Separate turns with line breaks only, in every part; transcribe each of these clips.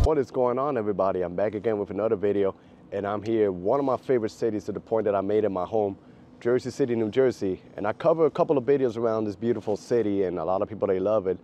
What is going on, everybody? I'm back again with another video, and I'm here in one of my favorite cities to the point that I made it my home, Jersey City, New Jersey. And I cover a couple of videos around this beautiful city, and a lot of people, they love it.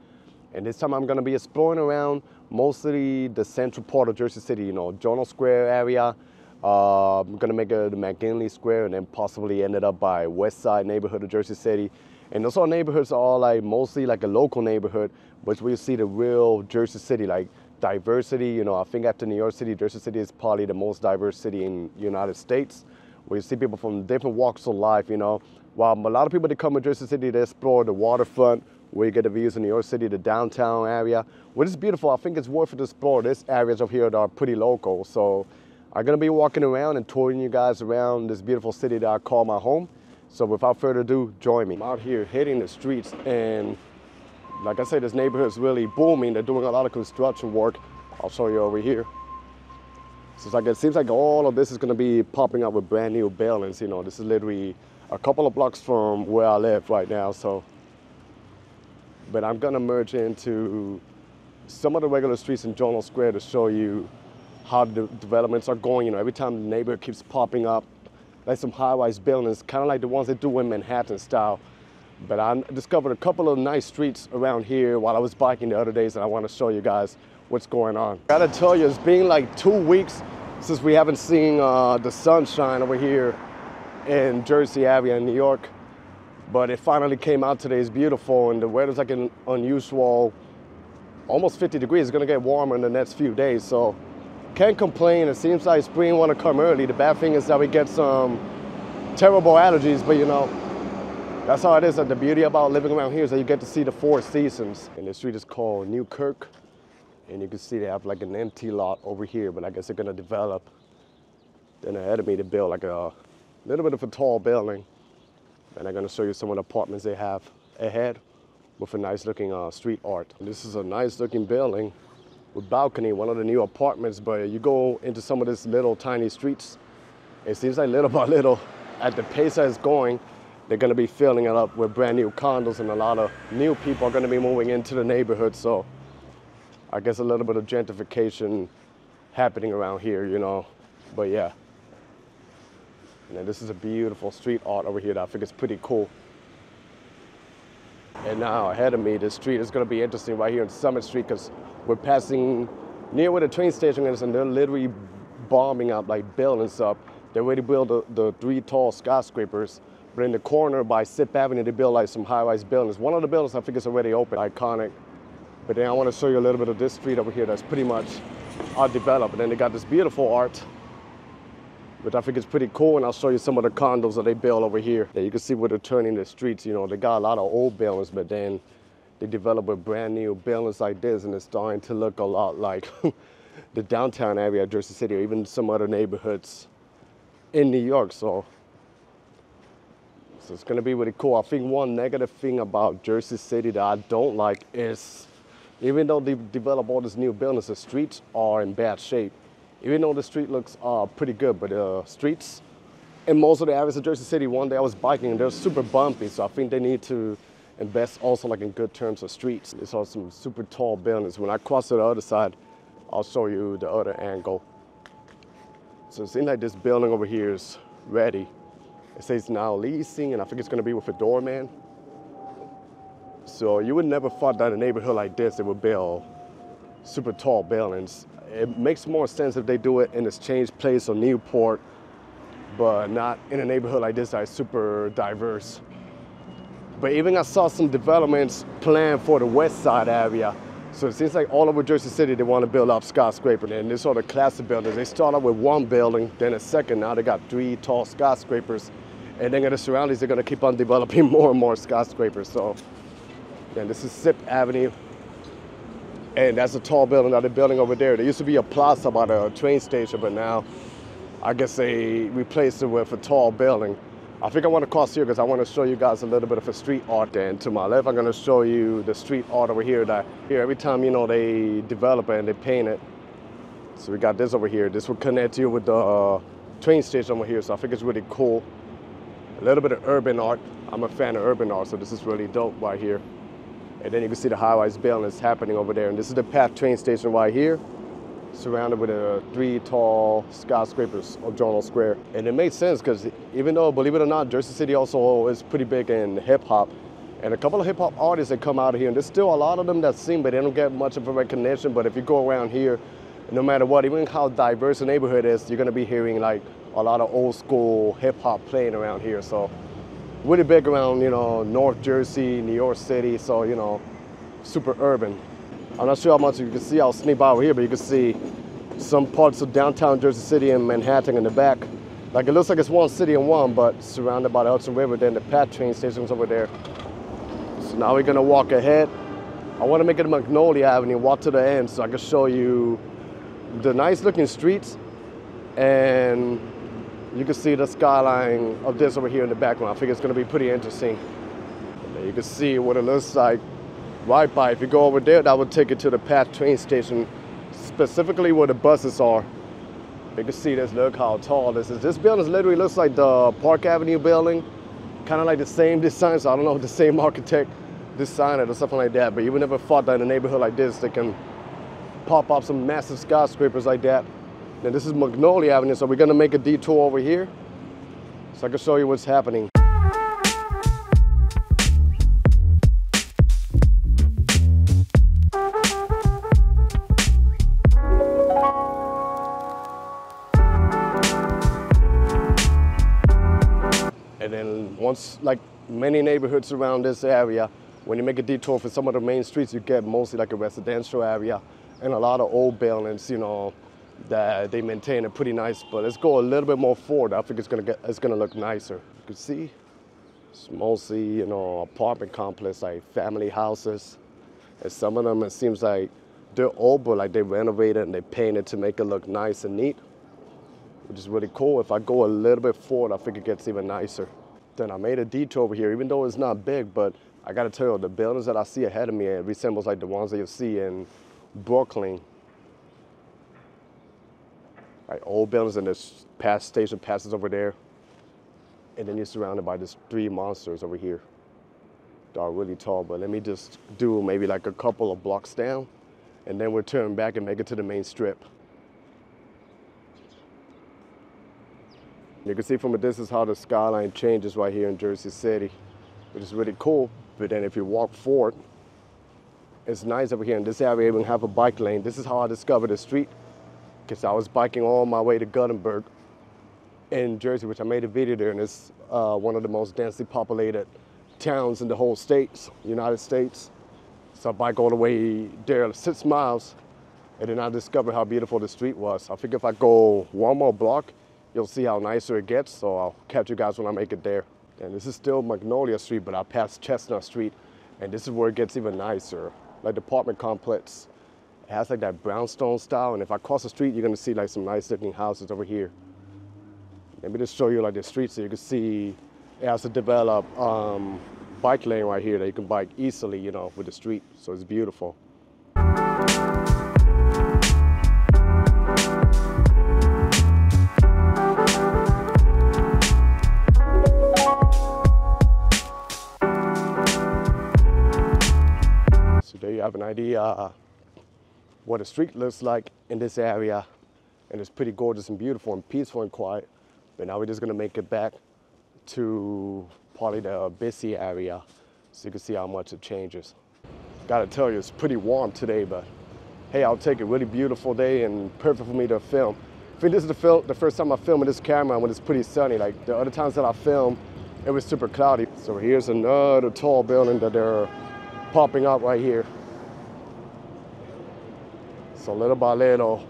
And this time I'm gonna be exploring around mostly the central part of Jersey City, you know, McGinley Square area. I'm gonna make it the McGinley Square and then possibly ended up by West Side neighborhood of Jersey City. And those all neighborhoods are all like mostly like a local neighborhood, but we see the real Jersey City, like diversity. You know, I think after New York City, Jersey City is probably the most diverse city in the United States, where you see people from different walks of life, you know. While a lot of people that come to Jersey City, they explore the waterfront, where you get the views in New York City, the downtown area, which is beautiful. I think it's worth it to explore these areas over here that are pretty local. So I'm gonna be walking around and touring you guys around this beautiful city that I call my home. So without further ado, join me. I'm out here hitting the streets, and like I said, this neighborhood is really booming. They're doing a lot of construction work. I'll show you over here. So it's like, it seems like all of this is gonna be popping up with brand new buildings. You know, this is literally a couple of blocks from where I live right now. So, but I'm gonna merge into some of the regular streets in McGinley Square to show you how the developments are going. You know, every time the neighborhood keeps popping up, like some high-rise buildings, kind of like the ones they do in Manhattan style. But I discovered a couple of nice streets around here while I was biking the other days, and I want to show you guys what's going on. I gotta tell you, it's been like 2 weeks since we haven't seen the sunshine over here in Jersey area in New York. But it finally came out today. It's beautiful, and the weather's like an unusual, almost 50 degrees. It's gonna get warmer in the next few days, so can't complain. It seems like spring wanna come early. The bad thing is that we get some terrible allergies, but you know, that's how it is. And the beauty about living around here is that you get to see the 4 seasons. And the street is called Newark, and you can see they have like an empty lot over here, but I guess they're gonna develop. Then ahead of me, they build like a little bit of a tall building. And I'm gonna show you some of the apartments they have ahead with a nice looking street art. And this is a nice looking building with balcony, one of the new apartments, but you go into some of these little tiny streets, it seems like little by little, at the pace that it's going, they're gonna be filling it up with brand new condos, and a lot of new people are gonna be moving into the neighborhood. So I guess a little bit of gentrification happening around here, you know, but yeah. And then this is a beautiful street art over here that I think is pretty cool. And now ahead of me, this street is gonna be interesting right here in Summit Street, because we're passing near where the train station is, and they're literally bombing up like buildings up. They already built the 3 tall skyscrapers. But in the corner by Sixth Avenue, they built like some high-rise buildings. One of the buildings I think is already open, iconic. But then I want to show you a little bit of this street over here that's pretty much undeveloped. And then they got this beautiful art, which I think is pretty cool. And I'll show you some of the condos that they built over here. Yeah, you can see where they're turning the streets. You know, they got a lot of old buildings, but then they develop with brand new buildings like this, and it's starting to look a lot like the downtown area of Jersey City, or even some other neighborhoods in New York. So it's gonna be really cool. I think one negative thing about Jersey City that I don't like is, even though they develop all these new buildings, the streets are in bad shape. Even though the street looks pretty good, but the streets in most of the areas of Jersey City, one day I was biking and they're super bumpy, so I think they need to invest also like in good terms of streets. There's also some super tall buildings. When I cross to the other side, I'll show you the other angle. So it seems like this building over here is ready. It says now leasing, and I think it's gonna be with a doorman. So you would never thought that a neighborhood like this, they would build super tall buildings. It makes more sense if they do it in Exchange Place or Newport, but not in a neighborhood like this that is super diverse. But even I saw some developments planned for the West Side area. So it seems like all over Jersey City, they want to build up skyscrapers. And this sort of classic buildings, they start out with one building, then a second. Now they got 3 tall skyscrapers. And then in the surroundings, they're going to keep on developing more and more skyscrapers. So And this is Sip Avenue. And that's a tall building that they're building over there. There used to be a plaza by the train station, but now I guess they replaced it with a tall building. I think I want to cross here because I want to show you guys a little bit of a street art. And to my left, I'm going to show you the street art over here that here every time, you know, they develop it and they paint it. So we got this over here. This will connect you with the train station over here. So I think it's really cool. A little bit of urban art. I'm a fan of urban art, so this is really dope right here. And then you can see the high-rise building is happening over there. And this is the PATH train station right here, surrounded with 3 tall skyscrapers of McGinley Square. And it makes sense because even though, believe it or not, Jersey City also is pretty big in hip-hop. And a couple of hip-hop artists that come out of here, and there's still a lot of them that sing, but they don't get much of a recognition. But if you go around here, no matter what, even how diverse the neighborhood is, you're going to be hearing like a lot of old school hip-hop playing around here. So really big around, you know, North Jersey, New York City, so, you know, super urban. I'm not sure how much you can see. I'll sneak by over here, but you can see some parts of downtown Jersey City and Manhattan in the back. Like it looks like it's one city in one, but surrounded by the Hudson River. Then the PATH train station's over there. So now we're gonna walk ahead. I want to make it McGinley Avenue, walk to the end so I can show you the nice looking streets, and you can see the skyline of this over here in the background. I think it's gonna be pretty interesting. And then you can see what it looks like right by. If you go over there, that would take you to the PATH train station, specifically where the buses are. You can see this, look how tall this is. This building literally looks like the Park Avenue building, kind of like the same design, so I don't know if the same architect designed it or something like that, but you would never thought that in a neighborhood like this, they can pop up some massive skyscrapers like that. Now this is McGinley Avenue, so we're gonna make a detour over here so I can show you what's happening. And then once, like many neighborhoods around this area, when you make a detour for some of the main streets, you get mostly like a residential area and a lot of old buildings, you know, that they maintain it pretty nice. But let's go a little bit more forward. I think it's gonna look nicer. You can see it's mostly, you know, apartment complex, like family houses. And some of them, it seems like they're old, but like they renovated and they painted to make it look nice and neat, which is really cool. If I go a little bit forward, I think it gets even nicer. Then I made a detour over here, even though it's not big, but I gotta tell you, the buildings that I see ahead of me, it resembles like the ones that you see in Brooklyn. Like old buildings, and this PATH station passes over there. And then you're surrounded by these 3 monsters over here. They are really tall, but let me just do maybe like a couple of blocks down, and then we'll turn back and make it to the main strip. You can see from a distance how the skyline changes right here in Jersey City, which is really cool. But then if you walk forward, it's nice over here. In this area, we even have a bike lane. This is how I discovered the street, because I was biking all my way to Guttenberg in Jersey, which I made a video there, and it's one of the most densely populated towns in the whole states, United States. So I bike all the way there, 6 miles, and then I discovered how beautiful the street was. I think if I go 1 more block, you'll see how nicer it gets, so I'll catch you guys when I make it there. And this is still Magnolia Street, but I passed Chestnut Street, and this is where it gets even nicer. Like the apartment complex, it has like that brownstone style, and if I cross the street, you're gonna see like some nice looking houses over here. Let me just show you like the street so you can see it has a developed bike lane right here that you can bike easily, you know, with the street, so it's beautiful. There you have an idea what the street looks like in this area, and it's pretty gorgeous and beautiful and peaceful and quiet. But now we're just gonna make it back to probably the busy area so you can see how much it changes. Gotta tell you, it's pretty warm today, but hey, I'll take it. Really beautiful day and perfect for me to film. I think this is the first time I film with this camera when it's pretty sunny. Like the other times that I filmed, it was super cloudy. So here's another tall building that they're popping up right here. So little by little,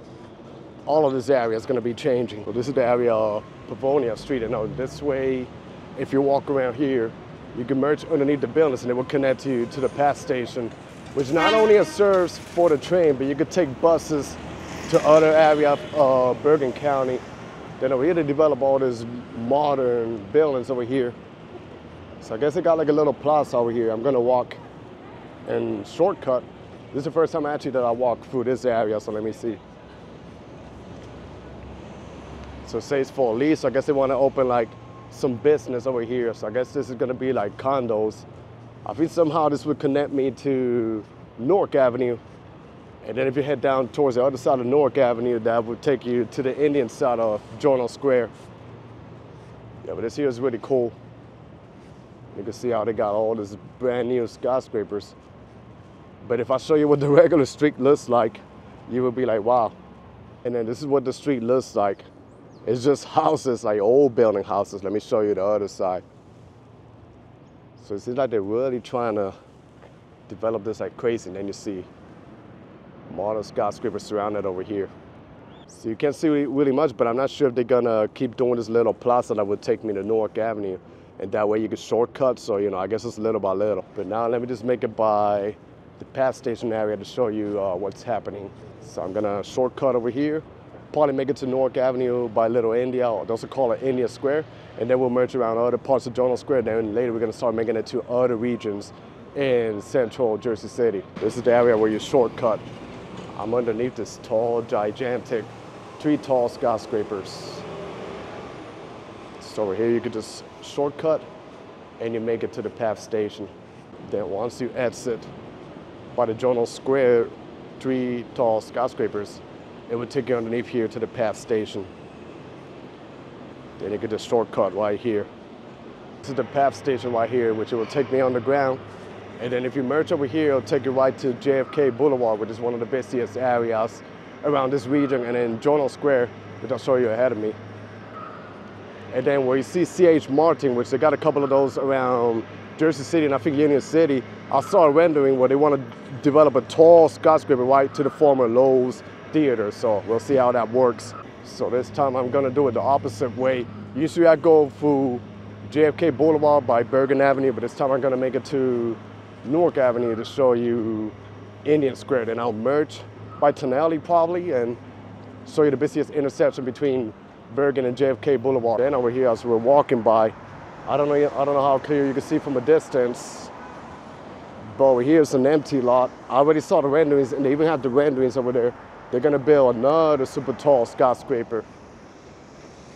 all of this area is going to be changing. So this is the area of Pavonia Street, and now this way, if you walk around here, you can merge underneath the buildings and it will connect you to the pass station, which not only serves for the train, but you could take buses to other areas of Bergen County. Then over here they develop all these modern buildings over here. So I guess they got like a little plaza over here. I'm gonna walk and shortcut. This is the first time actually that I walk through this area, so let me see. So it says for a lease, I guess they want to open like some business over here. So I guess this is gonna be like condos. I think somehow this would connect me to Newark Avenue. And then if you head down towards the other side of Newark Avenue, that would take you to the Indian side of McGinley Square. Yeah, but this here is really cool. You can see how they got all these brand new skyscrapers. But if I show you what the regular street looks like, you will be like, wow. And then this is what the street looks like. It's just houses, like old building houses. Let me show you the other side. So it seems like they're really trying to develop this like crazy. And then you see modern skyscrapers surrounded over here. So you can't see really much, but I'm not sure if they're gonna keep doing this little plaza that would take me to Newark Avenue. And that way you can shortcut, so I guess it's little by little. But now let me just make it by the pass station area to show you what's happening. So I'm gonna shortcut over here, probably make it to Newark Avenue by Little India, or they also call it India Square, and then we'll merge around other parts of McGinley Square, then later we're gonna start making it to other regions in central Jersey City. This is the area where you shortcut. I'm underneath this tall, gigantic, 3 tall skyscrapers. So over here you can just shortcut and you make it to the PATH station. Then once you exit by the McGinley Square 3 tall skyscrapers, it would take you underneath here to the PATH station. Then you can just shortcut right here. This is the PATH station right here, which it will take me underground. And then if you merge over here, it'll take you right to JFK Boulevard, which is one of the busiest areas around this region, and then McGinley Square, which I'll show you ahead of me. And then where you see C.H. Martin, which they got a couple of those around Jersey City and I think Union City, I saw a rendering where they want to develop a tall skyscraper right to the former Lowe's Theater. So we'll see how that works. So this time I'm gonna do it the opposite way. Usually I go through JFK Boulevard by Bergen Avenue, but this time I'm gonna make it to Newark Avenue to show you Indian Square. Then I'll merge by Tonelli probably and show you the busiest intersection between Bergen and JFK Boulevard. Then over here as we're walking by, I don't know how clear you can see from a distance, but over here is an empty lot. I already saw the renderings, and they even have the renderings over there. They're gonna build another super tall skyscraper.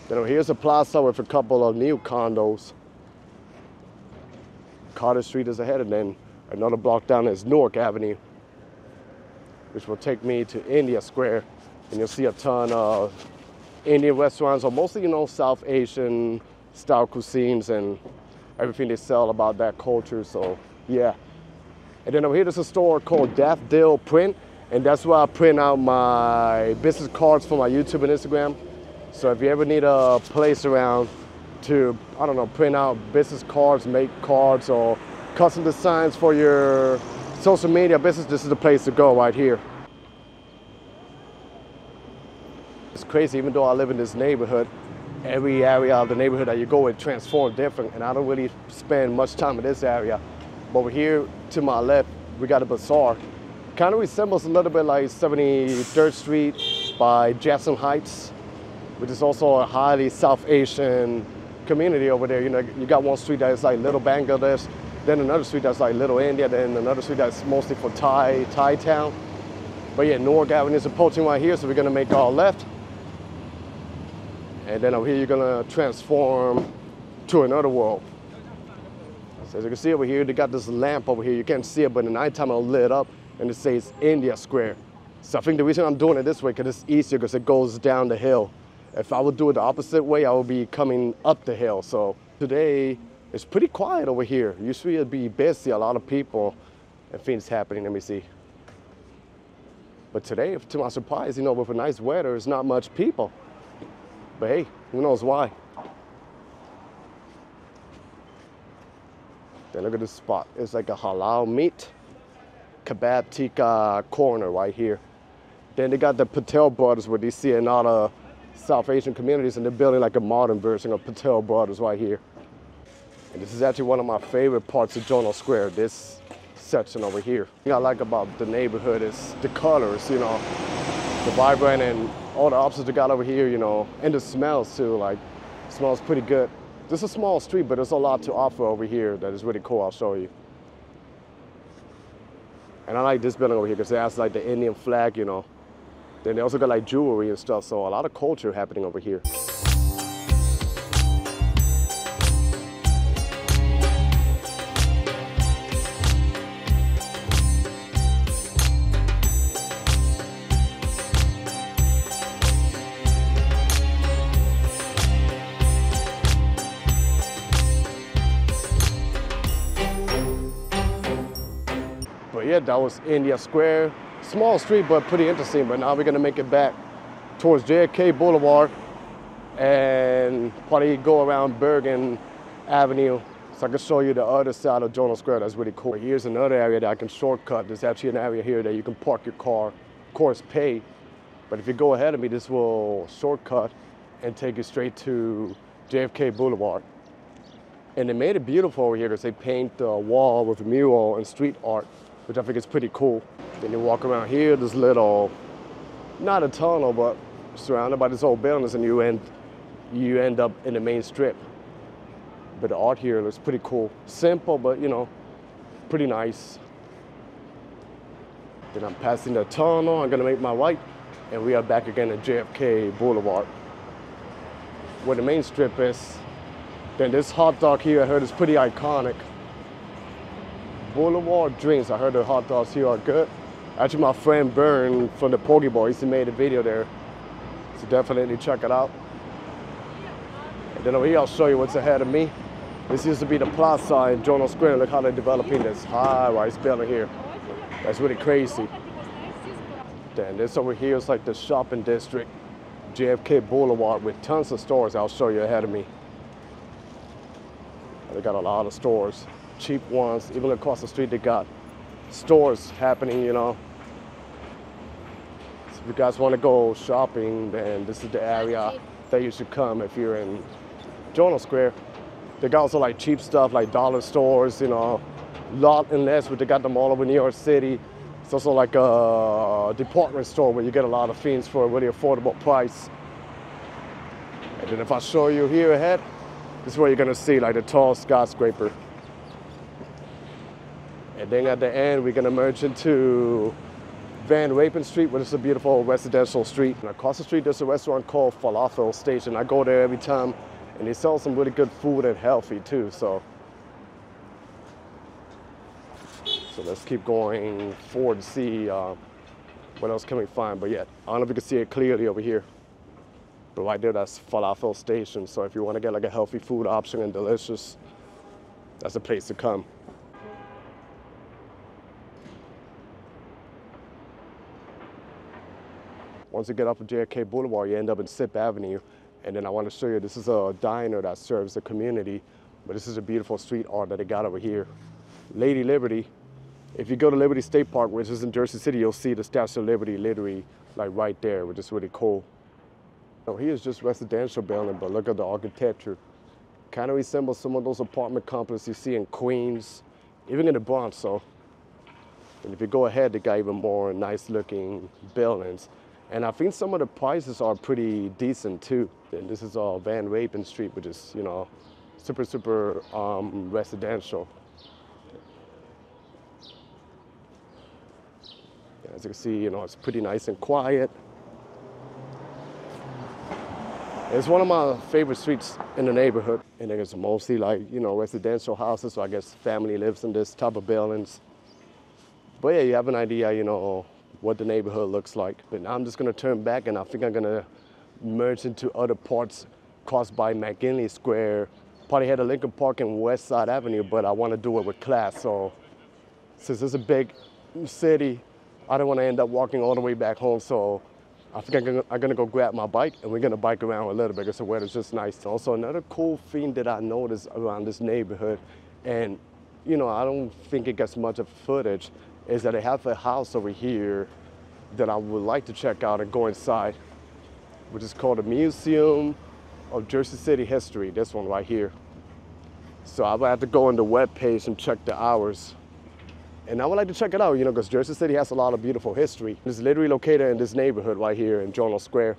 Then over here's a plaza with a couple of new condos. Carter Street is ahead, and then another block down is Newark Avenue, which will take me to India Square. And you'll see a ton of Indian restaurants, or mostly, South Asian style cuisines and everything they sell about that culture, so yeah. And then over here there's a store called Daffodil Print, and that's where I print out my business cards for my YouTube and Instagram. So if you ever need a place around to, print out business cards, make cards, or custom designs for your social media business, this is the place to go right here. It's crazy, even though I live in this neighborhood, every area of the neighborhood that you go in transforms different, and I don't really spend much time in this area. But over here to my left, we got a bazaar. Kind of resembles a little bit like 73rd Street by Jackson Heights, which is also a highly South Asian community over there. You got one street that is like Little Bangladesh, then another street that's like Little India, then another street that's mostly for Thai town. But yeah, Newark Avenue is approaching right here, so we're gonna make our left. And then over here, you're gonna transform to another world. So as you can see over here, they got this lamp over here. You can't see it, but in the nighttime it'll lit up and it says India Square. So I think the reason I'm doing it this way, because it's easier because it goes down the hill. If I would do it the opposite way, I would be coming up the hill. So today, it's pretty quiet over here. Usually it'd be busy, a lot of people and things happening. Let me see. But today, to my surprise, with a nice weather, there's not much people. But hey, who knows why? Then look at this spot. It's like a halal meat kebab tikka corner right here. Then they got the Patel Brothers, where they see in all the South Asian communities, and they're building like a modern version of Patel Brothers right here. And this is actually one of my favorite parts of McGinley Square, this section over here. The thing I like about the neighborhood is the colors, you know, the vibrant and all the options they got over here, you know, and the smells too, like, it smells pretty good. This is a small street, but there's a lot to offer over here that is really cool. I'll show you. And I like this building over here because it has like the Indian flag, you know. Then they also got like jewelry and stuff, so a lot of culture happening over here. But yeah, that was India Square. Small street, but pretty interesting. But now we're gonna make it back towards JFK Boulevard and probably go around Bergen Avenue so I can show you the other side of McGinley Square. That's really cool. Here's another area that I can shortcut. There's actually an area here that you can park your car, of course pay. But if you go ahead of me, this will shortcut and take you straight to JFK Boulevard. And they made it beautiful over here because they paint the wall with mural and street art, which I think is pretty cool. Then you walk around here, this little, not a tunnel, but surrounded by this old buildings, and you end up in the main strip. But the art here looks pretty cool. Simple, but you know, pretty nice. Then I'm passing the tunnel, I'm gonna make my right, and we are back again at JFK Boulevard, where the main strip is. Then this hot dog here, I heard is pretty iconic. Boulevard Drinks, I heard the hot dogs here are good. Actually, my friend Bern from the Poke Boys, he made a video there. So definitely check it out. And then over here, I'll show you what's ahead of me. This used to be the plaza in McGinley Square. Look how they're developing this high-rise building here. That's really crazy. Then this over here is like the shopping district, JFK Boulevard, with tons of stores I'll show you ahead of me. They got a lot of stores, cheap ones. Even across the street, they got stores happening, you know. So if you guys want to go shopping, then this is the area that you should come if you're in McGinley Square. They got also like cheap stuff like dollar stores, you know, lot and less, but they got them all over New York City. It's also like a department store where you get a lot of things for a really affordable price. And then if I show you here ahead, this is where you're gonna see like the tall skyscraper. And then at the end, we're gonna merge into Van Rapen Street, which is a beautiful residential street. And across the street, there's a restaurant called Falafel Station. I go there every time, and they sell some really good food and healthy too, so let's keep going forward to see what else can we find. But yeah, I don't know if you can see it clearly over here. But right there, that's Falafel Station. So if you want to get like a healthy food option and delicious, that's the place to come. Once you get off of JFK Boulevard, you end up in Sip Avenue. And then I want to show you, this is a diner that serves the community. But this is a beautiful street art that they got over here. Lady Liberty. If you go to Liberty State Park, which is in Jersey City, you'll see the Statue of Liberty literally like right there, which is really cool. So here's just residential building, but look at the architecture. Kind of resembles some of those apartment complexes you see in Queens, even in the Bronx. So, and if you go ahead, they got even more nice looking buildings. And I think some of the prices are pretty decent too. And this is Van Rapen Street, which is, you know, super residential. Yeah, as you can see, you know, it's pretty nice and quiet. It's one of my favorite streets in the neighborhood. And it's mostly like, you know, residential houses, so I guess family lives in this type of buildings. But yeah, you have an idea, you know, what the neighborhood looks like. But now I'm just gonna turn back, and I think I'm gonna merge into other parts caused by McGinley Square. Probably had a Lincoln Park and West Side Avenue, but I wanna do it with class. So since it's a big city, I don't wanna end up walking all the way back home. So I think I'm gonna go grab my bike, and we're gonna bike around a little bit because the weather's just nice. Also, another cool thing that I noticed around this neighborhood, and you know, I don't think it gets much of footage, is that they have a house over here that I would like to check out and go inside, which is called the Museum of Jersey City History, this one right here. So I would have to go on the web page and check the hours. And I would like to check it out, you know, because Jersey City has a lot of beautiful history. It's literally located in this neighborhood right here in McGinley Square.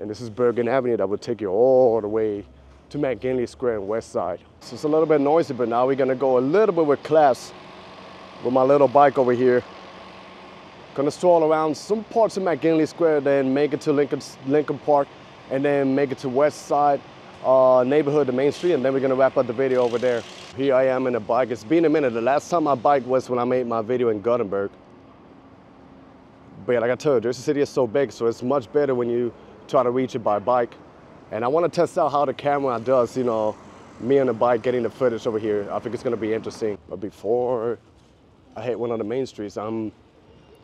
And this is Bergen Avenue that would take you all the way to McGinley Square and West Side. So it's a little bit noisy, but now we're gonna go a little bit with class with my little bike over here. Gonna stroll around some parts of McGinley Square, then make it to Lincoln Park, and then make it to West Side neighborhood, the main street, and then we're gonna wrap up the video over there. Here I am in a bike. It's been a minute. The last time I biked was when I made my video in Gothenburg. But yeah, like I told you, Jersey City is so big, so it's much better when you try to reach it by bike. And I want to test out how the camera does, you know, me on the bike getting the footage over here. I think it's gonna be interesting. But before I hit one of the main streets, I'm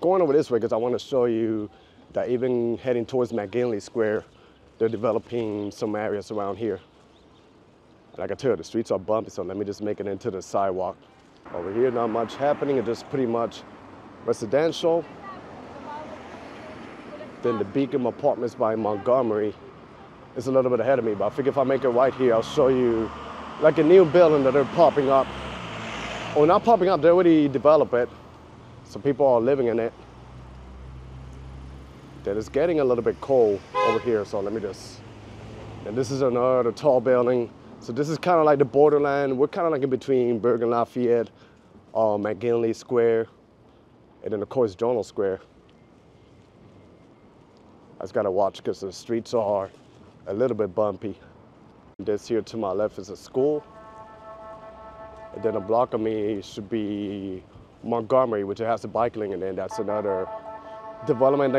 going over this way because I want to show you that even heading towards McGinley Square, they're developing some areas around here. Like I tell you, the streets are bumpy, so let me just make it into the sidewalk. Over here, not much happening. It's just pretty much residential. Then the Beacon Apartments by Montgomery is a little bit ahead of me, but I figure if I make it right here, I'll show you like a new building that they're popping up. Or not popping up, they already developed it. So people are living in it. Then it's getting a little bit cold over here, so let me just, and this is another tall building. So this is kind of like the borderland. We're kind of like in between Bergen Lafayette, McGinley Square, and then of course McGinley Square. I just gotta watch because the streets are a little bit bumpy. This here to my left is a school. And then a block of me should be Montgomery, which has a bike lane, and then that's another development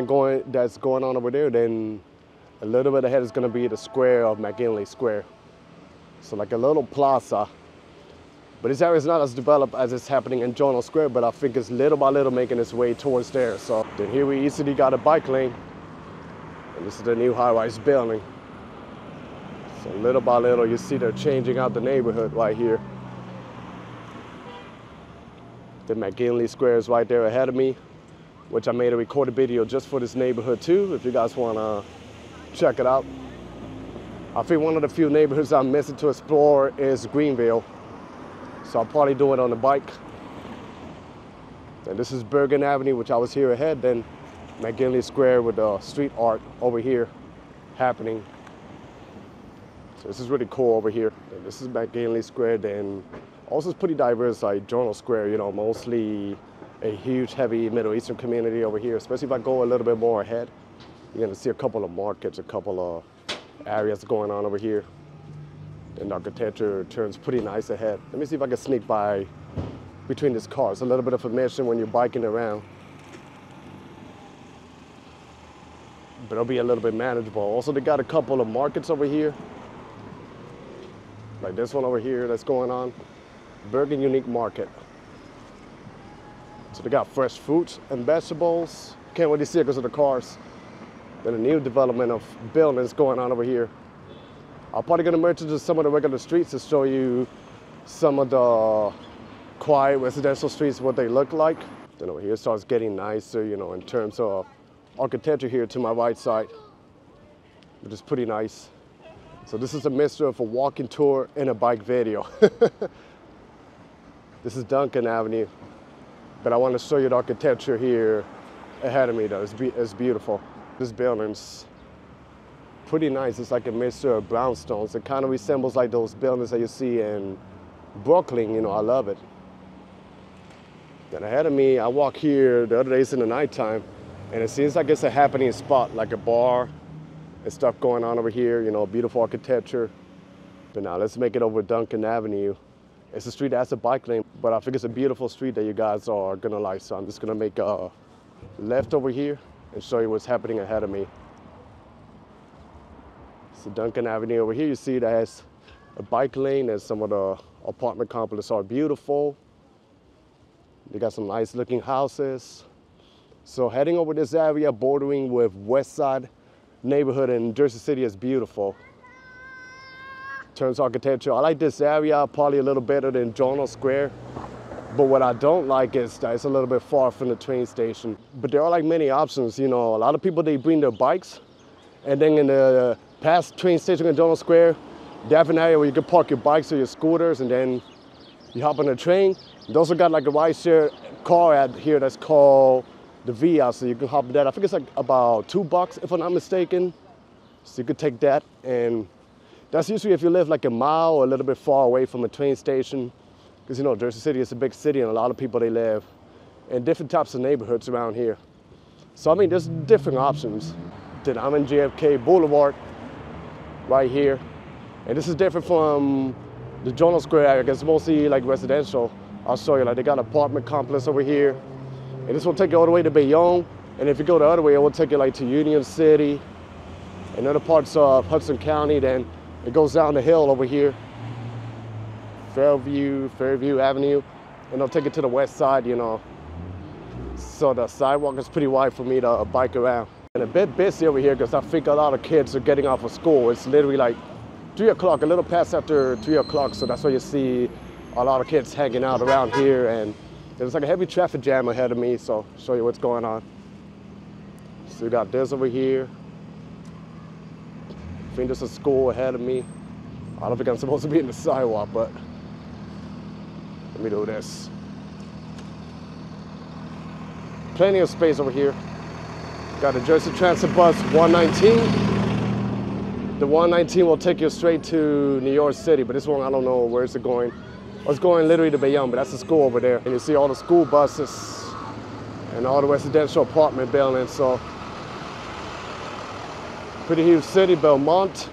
that's going on over there. Then a little bit ahead is gonna be the square of McGinley Square. So like a little plaza. But this area is not as developed as it's happening in McGinley Square, but I think it's little by little making its way towards there. So then here we easily got a bike lane. And this is the new high-rise building. So little by little, you see they're changing out the neighborhood right here. The McGinley Square is right there ahead of me, which I made a recorded video just for this neighborhood too, if you guys wanna check it out. I think one of the few neighborhoods I'm missing to explore is Greenville. So I'll probably do it on the bike. And this is Bergen Avenue, which I was here ahead, then McGinley Square with the street art over here happening. So this is really cool over here. And this is McGinley Square, then also it's pretty diverse, like McGinley Square, you know, mostly a huge, heavy Middle Eastern community over here. Especially if I go a little bit more ahead, you're gonna see a couple of markets, a couple of areas going on over here. And architecture turns pretty nice ahead. Let me see if I can sneak by between these cars. A little bit of information when you're biking around. But it'll be a little bit manageable. Also, they got a couple of markets over here. Like this one over here that's going on. Bergen Unique Market. So they got fresh fruits and vegetables. Can't really see it because of the cars. Then a new development of buildings going on over here. I'm probably gonna merge into some of the regular streets to show you some of the quiet residential streets, what they look like. Then over here it starts getting nicer, you know, in terms of architecture here to my right side, which is pretty nice. So this is a mixture of a walking tour and a bike video. This is Duncan Avenue, but I want to show you the architecture here ahead of me though. It's beautiful. This building's pretty nice. It's like a mixture of brownstones. It kind of resembles like those buildings that you see in Brooklyn, you know, I love it. Then ahead of me, I walk here the other days in the nighttime, and it seems like it's a happening spot, like a bar and stuff going on over here, you know, beautiful architecture. But now let's make it over Duncan Avenue. It's a street that has a bike lane, but I think it's a beautiful street that you guys are gonna like. So I'm just gonna make a left over here and show you what's happening ahead of me. So Duncan Avenue over here, you see that has a bike lane, and some of the apartment complexes are beautiful. They got some nice looking houses. So heading over this area bordering with West Side neighborhood in Jersey City is beautiful. In terms of architecture, I like this area probably a little better than McGinley Square. But what I don't like is that it's a little bit far from the train station. But there are like many options, you know. A lot of people, they bring their bikes, and then in the past train station in McGinley Square, They have an area where you can park your bikes or your scooters, and then you hop on a train. They also got like a ride-share car out here that's called the Via, so you can hop that. I think it's like about $2 if I'm not mistaken. So you could take that, and that's usually if you live like a mile or a little bit far away from a train station. Because you know, Jersey City is a big city, and a lot of people, they live in different types of neighborhoods around here. So I mean, there's different options. Then I'm in JFK Boulevard right here. And this is different from the McGinley Square area, because it's mostly like residential. I'll show you, like they got an apartment complex over here. And this will take you all the way to Bayonne. And if you go the other way, it will take you like to Union City and other parts of Hudson County. Then it goes down the hill over here, Fairview Avenue, and it'll take you to the west side, you know. So the sidewalk is pretty wide for me to bike around. And a bit busy over here because I think a lot of kids are getting off of school. It's literally like 3 o'clock, a little past after 3 o'clock, so that's why you see a lot of kids hanging out around here, and there's like a heavy traffic jam ahead of me, so I'll show you what's going on. So you got this over here. I think there's a school ahead of me. I don't think I'm supposed to be in the sidewalk, but let me do this. Plenty of space over here. Got a Jersey Transit bus 119. The 119 will take you straight to New York City, but this one, I don't know where is it going. It's going literally to Bayonne, but that's the school over there. And you see all the school buses and all the residential apartment buildings, so pretty huge city, Belmont.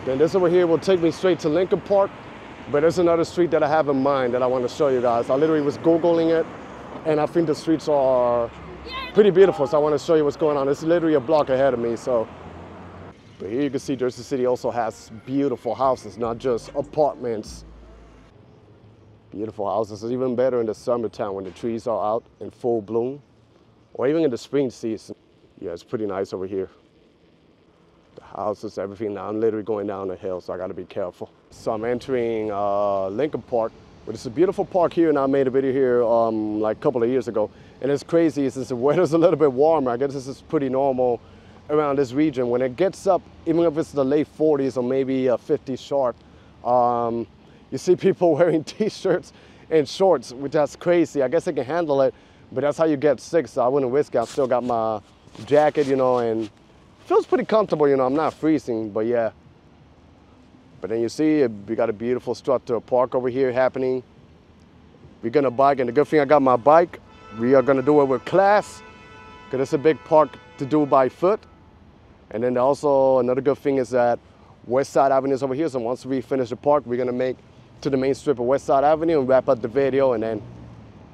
Then this over here will take me straight to Lincoln Park, but there's another street that I have in mind that I want to show you guys. I literally was Googling it, and I think the streets are pretty beautiful, so I want to show you what's going on. It's literally a block ahead of me, so. But here you can see Jersey City also has beautiful houses, not just apartments. Beautiful houses. It's even better in the summertime when the trees are out in full bloom, or even in the spring season. Yeah, it's pretty nice over here. The houses, everything. Now I'm literally going down the hill, so I got to be careful. So I'm entering Lincoln Park, but it's a beautiful park here, and I made a video here like a couple of years ago. And it's crazy since the weather's a little bit warmer. I guess this is pretty normal around this region. When it gets up, even if it's the late 40s or maybe 50 sharp, you see people wearing t-shirts and shorts, which that's crazy. I guess they can handle it, but that's how you get sick, so I wouldn't risk it. I still got my jacket, you know, and it feels pretty comfortable, you know. I'm not freezing, but yeah. But then you see, we got a beautiful structure park over here happening. We're gonna bike, and the good thing I got my bike, we are gonna do it with class, because it's a big park to do by foot. And then also another good thing is that West Side Avenue is over here, so once we finish the park, we're gonna make to the main strip of West Side Avenue and wrap up the video, and then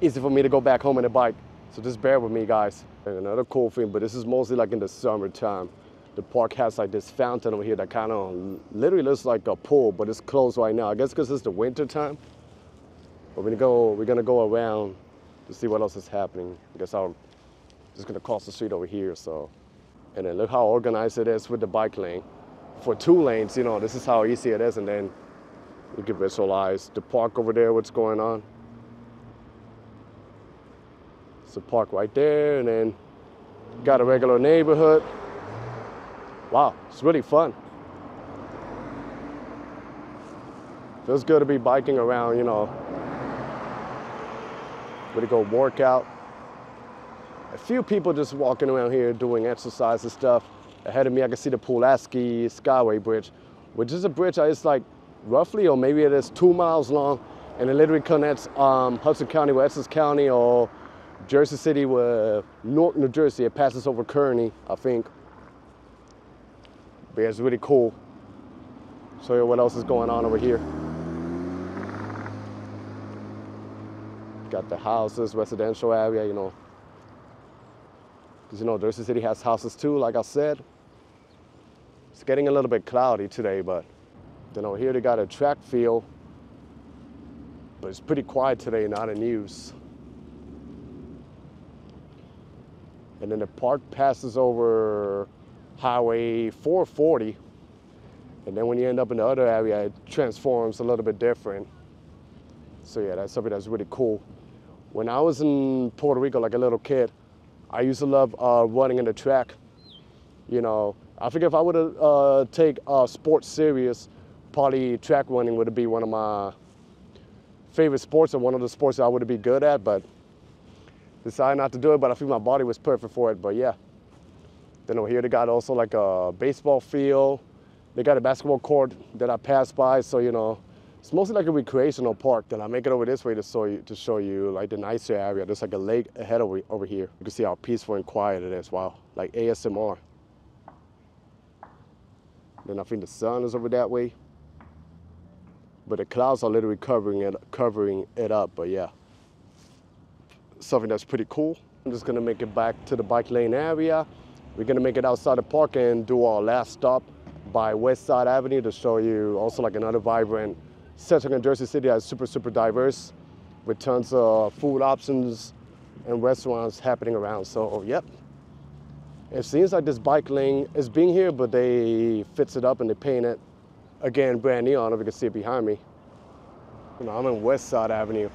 easy for me to go back home on the bike. So just bear with me, guys. And another cool thing, but this is mostly like in the summertime. The park has like this fountain over here that kind of literally looks like a pool, but it's closed right now. I guess because it's the winter time. But we're gonna go around to see what else is happening. I guess I'm just gonna cross the street over here, so. And then look how organized it is with the bike lane. For 2 lanes, you know, this is how easy it is, and then you can visualize the park over there, what's going on. It's a park right there, and then got a regular neighborhood. Wow, it's really fun. Feels good to be biking around, you know. Ready to go work out. A few people just walking around here doing exercise and stuff. Ahead of me, I can see the Pulaski Skyway Bridge, which is a bridge that is like roughly, or maybe it is 2 miles long, and it literally connects Hudson County with Essex County, or Jersey City with Newark, New Jersey. It passes over Kearney, I think. But yeah, it's really cool. Show you what else is going on over here. Got the houses, residential area, you know. Because, you know, Jersey City has houses too, like I said. It's getting a little bit cloudy today, but then over here they got a track field. But it's pretty quiet today, not in use. And then the park passes over Highway 440. And then when you end up in the other area, it transforms a little bit different. So yeah, that's something that's really cool. When I was in Puerto Rico, like a little kid, I used to love running in the track. You know, I think if I would have take sports serious, probably track running would be one of my favorite sports and one of the sports that I would be good at, but decided not to do it, but I think my body was perfect for it, but yeah. Then over here they got also like a baseball field. They got a basketball court that I passed by, so you know, it's mostly like a recreational park. Then I make it over this way to show you like the nicer area. There's like a lake ahead over here. You can see how peaceful and quiet it is. Wow, like ASMR. Then I think the sun is over that way. But the clouds are literally covering it up, but yeah. Something that's pretty cool. I'm just gonna make it back to the bike lane area. We're gonna make it outside the park and do our last stop by West Side Avenue to show you also like another vibrant section in Jersey City that's super diverse with tons of food options and restaurants happening around. So yep, it seems like this bike lane is being here, but they fix it up and they paint it again brand new. I don't know if you can see it behind me. You know, I'm in West Side Avenue.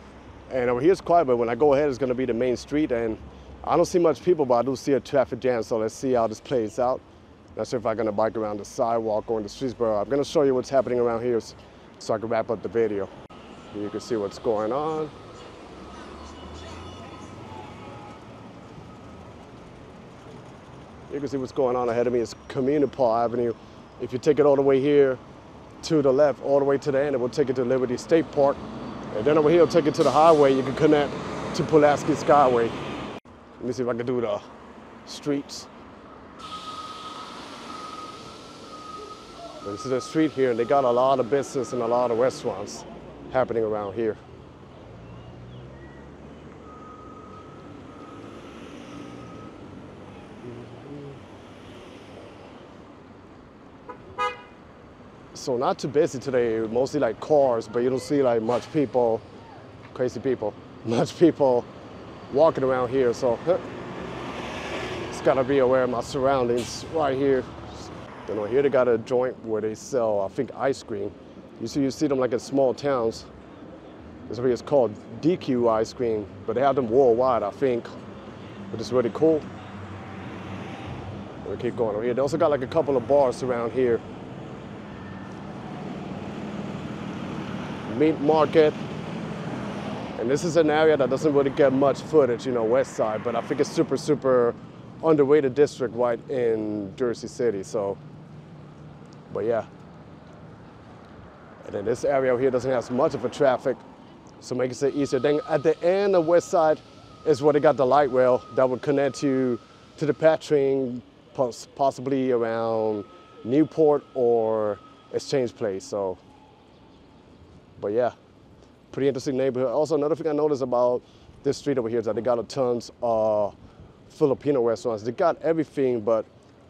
And over here it's quiet, but when I go ahead, it's gonna be the main street, and I don't see much people, but I do see a traffic jam, so let's see how this plays out. Not sure if I'm gonna bike around the sidewalk or in the streets, but I'm gonna show you what's happening around here so I can wrap up the video. You can see what's going on. You can see what's going on ahead of me. It's Community Avenue. If you take it all the way here to the left, all the way to the end, it will take you to Liberty State Park. And then over here, it'll take you to the highway. You can connect to Pulaski Skyway. Let me see if I can do the streets. This is the street here, and they got a lot of business and a lot of restaurants happening around here. So not too busy today, mostly like cars, but you don't see like much people, crazy people, much people walking around here. So just gotta be aware of my surroundings right here. Then over here they got a joint where they sell, I think, ice cream. You see them like in small towns. This over here is called DQ ice cream, but they have them worldwide, I think. But it's really cool. We'll keep going over here. They also got like a couple of bars around here. Meat market. And this is an area that doesn't really get much footage, you know, West Side, but I think it's super underrated district right in Jersey City, so, but yeah. And then this area over here doesn't have much of a traffic, so makes it easier. Then at the end of West Side is where they got the light rail that would connect you to the Patrick, possibly around Newport or Exchange Place, so. But yeah, pretty interesting neighborhood. Also, another thing I noticed about this street over here is that they got a tons of Filipino restaurants. They got everything, but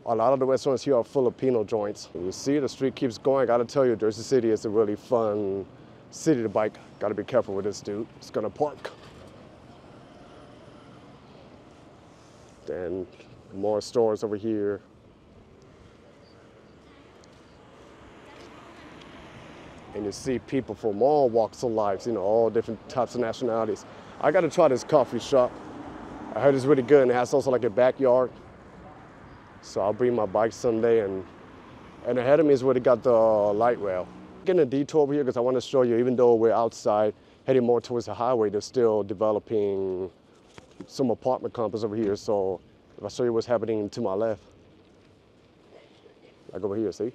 a lot of the restaurants here are Filipino joints. You see the street keeps going. I gotta tell you, Jersey City is a really fun city to bike. Gotta be careful with this dude. It's gonna park. Then more stores over here. And you see people from all walks of life, you know, all different types of nationalities. I gotta try this coffee shop. I heard it's really good, and it has also like a backyard. So I'll bring my bike someday, and ahead of me is where they got the light rail. Getting a detour over here because I want to show you, even though we're outside heading more towards the highway, they're still developing some apartment complex over here. So if I show you what's happening to my left, like over here, see?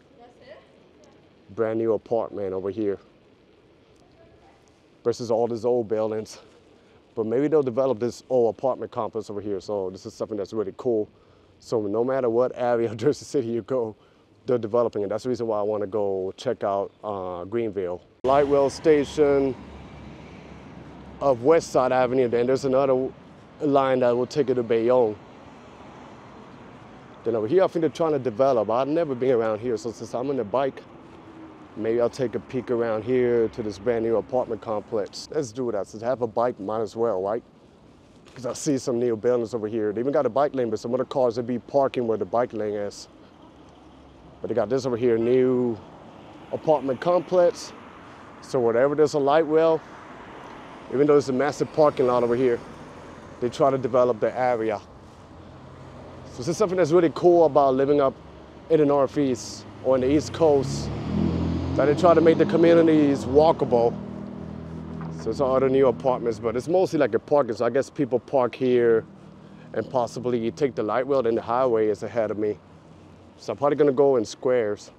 Brand new apartment over here versus all these old buildings. But maybe they'll develop this old apartment complex over here. So this is something that's really cool. So no matter what area of Jersey City you go, they're developing it. That's the reason why I want to go check out Greenville. Light rail station of West Side Avenue. Then there's another line that will take you to Bayonne. Then over here, I think they're trying to develop. I've never been around here, so since I'm on the bike, maybe I'll take a peek around here to this brand new apartment complex. Let's do that. Since I have a bike, might as well, right? Because I see some new buildings over here. They even got a bike lane, but some of the cars, they'd be parking where the bike lane is. But they got this over here, new apartment complex. So wherever there's a light rail, even though there's a massive parking lot over here, they try to develop the area. So this is something that's really cool about living up in the Northeast or in the East Coast that they try to make the communities walkable. So it's all the new apartments, but it's mostly like a parking. So I guess people park here and possibly take the light rail, and the highway is ahead of me. So I'm probably gonna go in squares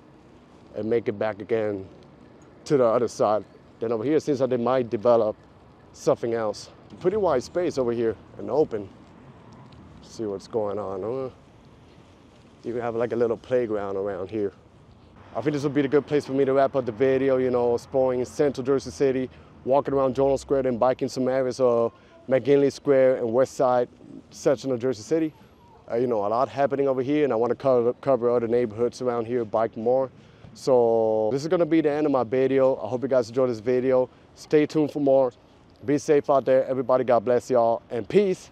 and make it back again to the other side. Then over here, it seems like they might develop something else. Pretty wide space over here and open. See what's going on. You can have like a little playground around here. I think this would be the good place for me to wrap up the video, you know, exploring Central Jersey City, walking around Journal Square and biking some areas of McGinley Square and West Side section of Jersey City. You know, a lot happening over here, and I want to cover other neighborhoods around here, bike more. So this is going to be the end of my video. I hope you guys enjoyed this video. Stay tuned for more. Be safe out there, everybody. God bless y'all, and peace.